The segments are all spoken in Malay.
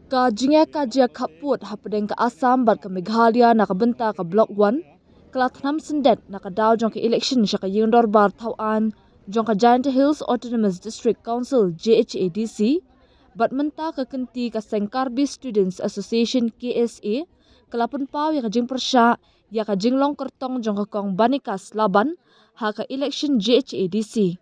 Kajingya kajia kaput hapadeng ka Assam bat ka Meghalaya nakabenta ka Block 1 kelatnam sendet nakadaw jong ka election siya ka yingdor bar tawan jong ka Giant Hills Autonomous District Council JHADC bat menta ka kenti ka Sengkarbi Students Association KSA kelapun pau ya ka jing persya ya ka jinglong kertong jong ka kong Banikas Laban ha ka election JHADC.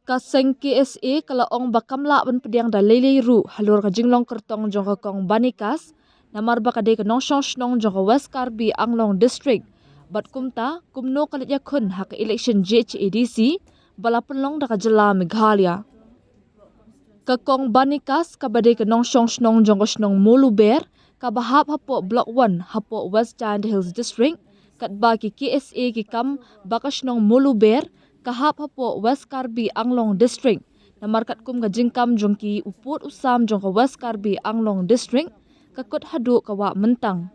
Kaseng KSA kalaong bakamla ban pediang da lele ru halur ka jinglong kertong jong ka kong Banikas namar ba kadai ka nongshong shnong jong ka West Karbi Anglong District bat kumta kumno kalit yakun ha ka election JHADC balapan long da ka jela Meghalaya. Ka kong Banikas kabadai ka nongshong shnong jong ka shnong Muluber kabahap hapo Block 1 hapo West Giant Hills District katba ki KSA ki kam bakas shnong Muluber kahap hapo West Karbi Anglong District na markat kum ka jingkam jong ki uput usam jong ka West Karbi Anglong District kakut hadu kawa mentang.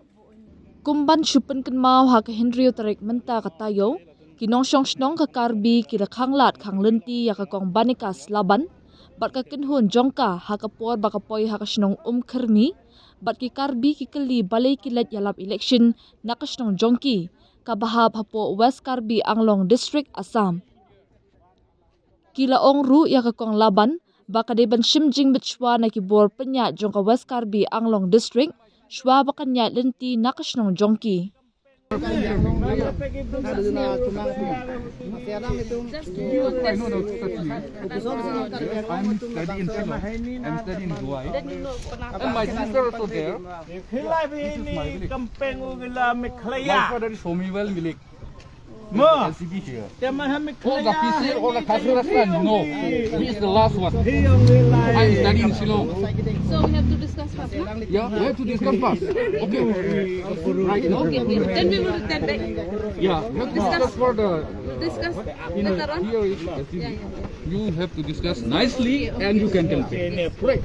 Kumban syupen kenmau ha ka Henry tarik menta katayo kinong syong shnong ka Karbi ki da khanglat khang lenti ya ka kong Banikas Laban bat ka kinhun jongka ha ka por bakapoy ha ka shnong Kermi bat ki Karbi ki keli balay kilat yalap election na ka shnong jongki kabahap hapo West Karbi Anglong District Assam. Kilaong ru ya ka kong Laban baka deban shimjing bitshwa na kibor penya jong ka West Karbi Anglong District shwa baka nya lenti nakasnong jongki. LCB here. All the PC, all the Kazakhstan, you know. He is the last one. I study in Shillong. So we have to discuss first, huh? Yeah, we have to discuss first. Okay. Right now. Okay. Then we will return back. Yeah, we have to discuss for the. Discuss You know, later on. here is LCB. You have to discuss nicely and you can tell me. Right.